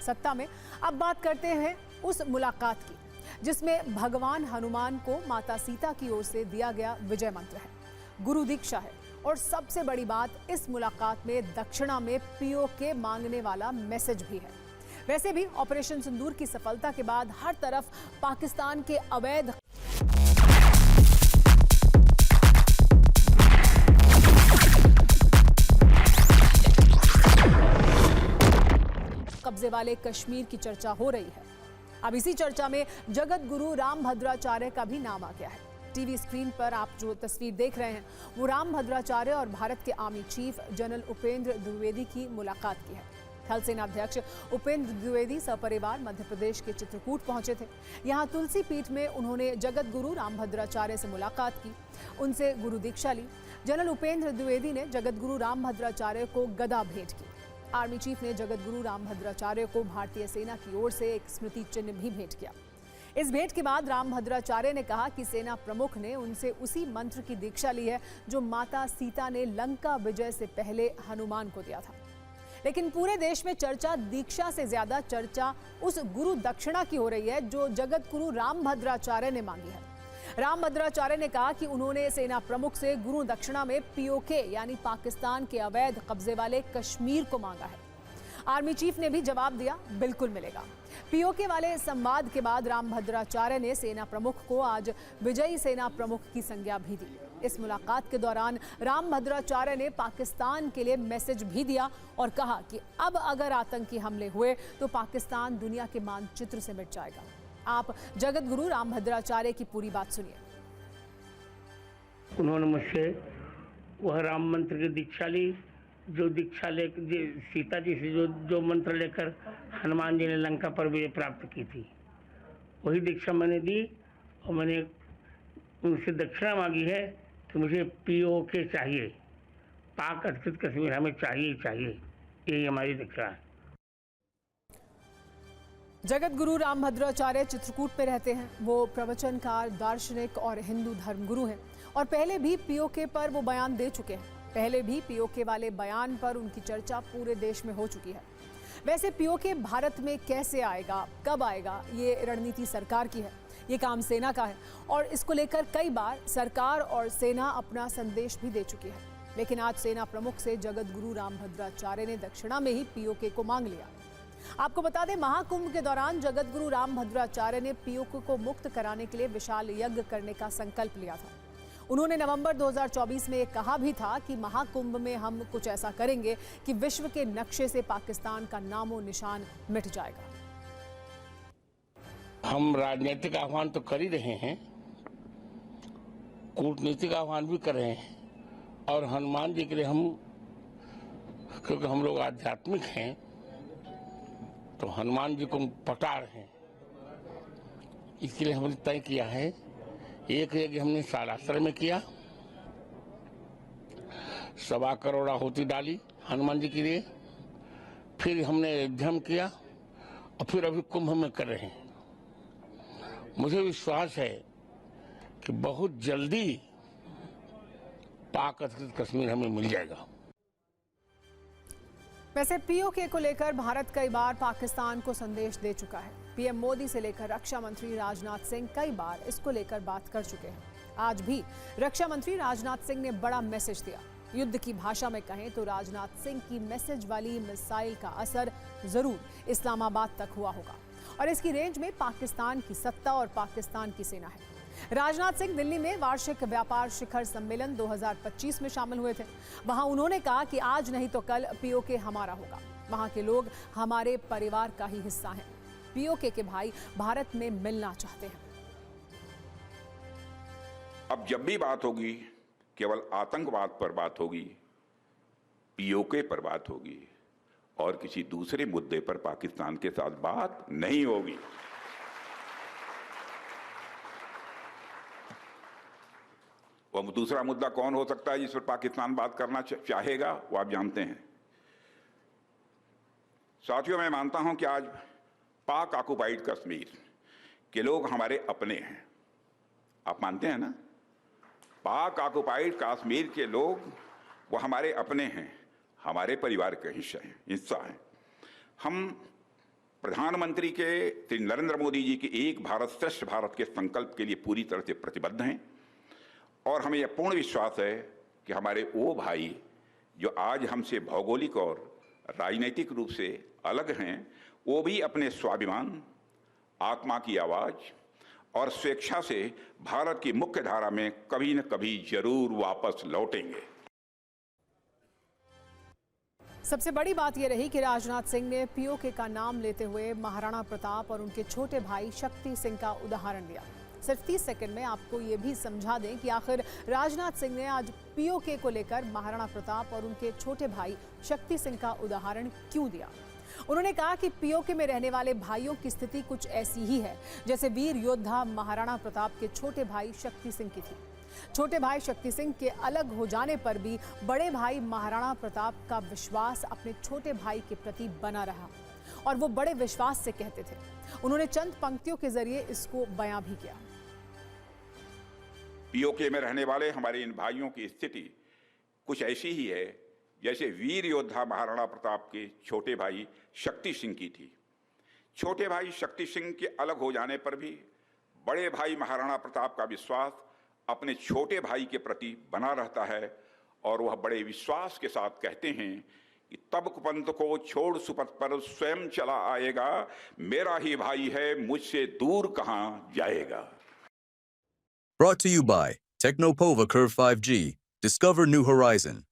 सत्ता में। अब बात करते हैं उस मुलाकात की जिसमें भगवान हनुमान को माता सीता की ओर से दिया गया विजय मंत्र है, गुरु दीक्षा है और सबसे बड़ी बात, इस मुलाकात में दक्षिणा में पीओके मांगने वाला मैसेज भी है। वैसे भी ऑपरेशन सिंदूर की सफलता के बाद हर तरफ पाकिस्तान के अवैध कब्जे वाले कश्मीर की चर्चा हो रही है। अब इसी चर्चा में जगत गुरु रामभद्राचार्य का भी नाम आ गया है। टीवी स्क्रीन पर आप जो तस्वीर देख रहे हैं वो रामभद्राचार्य और भारत के army chief general Upendra Dwivedi की मुलाकात की है। थल सेना अध्यक्ष उपेंद्र द्विवेदी सपरिवार मध्य प्रदेश के चित्रकूट पहुंचे थे। यहां तुलसी पीठ में उन्होंने जगत गुरु रामभद्राचार्य से मुलाकात की, उनसे गुरु दीक्षा ली। जनरल उपेंद्र द्विवेदी ने जगत गुरु रामभद्राचार्य को गदा भेंट की। आर्मी चीफ ने जगत गुरु रामभद्राचार्य को भारतीय सेना की ओर से एक स्मृति चिन्ह भी भेंट किया। इस भेंट के बाद रामभद्राचार्य ने कहा कि सेना प्रमुख ने उनसे उसी मंत्र की दीक्षा ली है जो माता सीता ने लंका विजय से पहले हनुमान को दिया था। लेकिन पूरे देश में चर्चा दीक्षा से ज्यादा चर्चा उस गुरु दक्षिणा की हो रही है जो जगत गुरु रामभद्राचार्य ने मांगी है। रामभद्राचार्य ने कहा कि उन्होंने सेना प्रमुख से गुरु दक्षिणा में पीओके यानी पाकिस्तान के अवैध कब्जे वाले कश्मीर को मांगा है। आर्मी चीफ ने भी जवाब दिया, बिल्कुल मिलेगा। पीओके वाले संवाद के बाद रामभद्राचार्य ने सेना प्रमुख को आज विजयी सेना प्रमुख की संज्ञा भी दी। इस मुलाकात के दौरान रामभद्राचार्य ने पाकिस्तान के लिए मैसेज भी दिया और कहा कि अब अगर आतंकी हमले हुए तो पाकिस्तान दुनिया के मानचित्र से मिट जाएगा। आप जगत गुरु रामभद्राचार्य की पूरी बात सुनिए। उन्होंने मुझसे वह राम मंत्र की दीक्षा ली, जो दीक्षा लेकर सीता जी से जो मंत्र लेकर हनुमान जी ने लंका पर विजय प्राप्त की थी, वही दीक्षा मैंने दी। और मैंने उनसे दक्षिणा मांगी है कि मुझे पीओके चाहिए, पाक अधिकृत कश्मीर हमें चाहिए। यही हमारी दीक्षा है। जगत गुरु रामभद्राचार्य चित्रकूट में रहते हैं। वो प्रवचनकार, दार्शनिक और हिंदू धर्मगुरु हैं और पहले भी पीओके पर वो बयान दे चुके हैं। पहले भी पीओके वाले बयान पर उनकी चर्चा पूरे देश में हो चुकी है। वैसे पीओके भारत में कैसे आएगा, कब आएगा, ये रणनीति सरकार की है, ये काम सेना का है और इसको लेकर कई बार सरकार और सेना अपना संदेश भी दे चुकी है। लेकिन आज सेना प्रमुख से जगत गुरु रामभद्राचार्य ने दक्षिणा में ही पीओके को मांग लिया। आपको बता दें, महाकुंभ के दौरान जगत गुरु रामभद्राचार्य ने पीओके को मुक्त कराने के लिए विशाल यज्ञ करने का संकल्प लिया था। उन्होंने नवंबर 2024 में कहा भी था कि महाकुंभ में हम कुछ ऐसा करेंगे कि विश्व के नक्शे से पाकिस्तान का नामो निशान मिट जाएगा। हम राजनीतिक आह्वान तो कर ही रहे हैं, कूटनीतिक आह्वान भी कर रहे हैं और हनुमान जी के लिए हम, क्योंकि हम लोग आध्यात्मिक हैं, तो हनुमान जी को पटा रहे हैं। इसके लिए हमने तय किया है, एक यज्ञ हमने सालासर में किया, 1.25 करोड़ आहुति डाली हनुमान जी के लिए, फिर हमने अयोध्या में किया और फिर अभी कुंभ में कर रहे हैं। मुझे विश्वास है कि बहुत जल्दी पाक अधिकृत कश्मीर हमें मिल जाएगा। वैसे पीओके को लेकर भारत कई बार पाकिस्तान को संदेश दे चुका है। पीएम मोदी से लेकर रक्षा मंत्री राजनाथ सिंह कई बार इसको लेकर बात कर चुके हैं। आज भी रक्षा मंत्री राजनाथ सिंह ने बड़ा मैसेज दिया। युद्ध की भाषा में कहें तो राजनाथ सिंह की मैसेज वाली मिसाइल का असर जरूर इस्लामाबाद तक हुआ होगा और इसकी रेंज में पाकिस्तान की सत्ता और पाकिस्तान की सेना है। राजनाथ सिंह दिल्ली में वार्षिक व्यापार शिखर सम्मेलन 2025 में शामिल हुए थे। वहां उन्होंने कहा कि आज नहीं तो कल पीओके हमारा होगा। वहां के लोग हमारे परिवार का ही हिस्सा हैं। पीओके के भाई भारत में मिलना चाहते हैं। अब जब भी बात होगी केवल आतंकवाद पर बात होगी, पीओके पर बात होगी और किसी दूसरे मुद्दे पर पाकिस्तान के साथ बात नहीं होगी। वह दूसरा मुद्दा कौन हो सकता है जिस पर पाकिस्तान बात करना चाहेगा, वो आप जानते हैं। साथियों, मैं मानता हूं कि आज पाक ऑक्युपाइड कश्मीर के लोग हमारे अपने हैं। आप मानते हैं ना? पाक ऑक्युपाइड कश्मीर के लोग वो हमारे अपने हैं, हमारे परिवार का हिस्सा हैं। हम प्रधानमंत्री के श्री नरेंद्र मोदी जी के एक भारत श्रेष्ठ भारत के संकल्प के लिए पूरी तरह से प्रतिबद्ध हैं और हमें यह पूर्ण विश्वास है कि हमारे वो भाई जो आज हमसे भौगोलिक और राजनीतिक रूप से अलग हैं, वो भी अपने स्वाभिमान, आत्मा की आवाज और स्वेच्छा से भारत की मुख्य धारा में कभी न कभी जरूर वापस लौटेंगे। सबसे बड़ी बात यह रही कि राजनाथ सिंह ने पीओके का नाम लेते हुए महाराणा प्रताप और उनके छोटे भाई शक्ति सिंह का उदाहरण दिया। सिर्फ 30 सेकंड में आपको ये भी समझा दें कि आखिर राजनाथ सिंह ने आज पीओके को लेकर महाराणा प्रताप और उनके छोटे भाई शक्ति सिंह का उदाहरण क्यों दिया। उन्होंने कहा कि पीओके में रहने वाले भाइयों की स्थिति कुछ ऐसी ही है जैसे वीर योद्धा महाराणा प्रताप के छोटे भाई शक्ति सिंह की थी। छोटे भाई शक्ति सिंह के अलग हो जाने पर भी बड़े भाई महाराणा प्रताप का विश्वास अपने छोटे भाई के प्रति बना रहा और वो बड़े विश्वास से कहते थे। उन्होंने चंद पंक्तियों के जरिए इसको बयां भी किया। पीओके में रहने वाले हमारे इन भाइयों की स्थिति कुछ ऐसी ही है जैसे वीर योद्धा महाराणा प्रताप के छोटे भाई शक्ति सिंह की थी। छोटे भाई शक्ति सिंह के अलग हो जाने पर भी बड़े भाई महाराणा प्रताप का विश्वास अपने छोटे भाई के प्रति बना रहता है और वह बड़े विश्वास के साथ कहते हैं कि तब कुपंथ को छोड़ सुपथ पर स्वयं चला आएगा, मेरा ही भाई है मुझसे दूर कहां जाएगा। Brought to you by Technopova Curve 5G. Discover new horizon.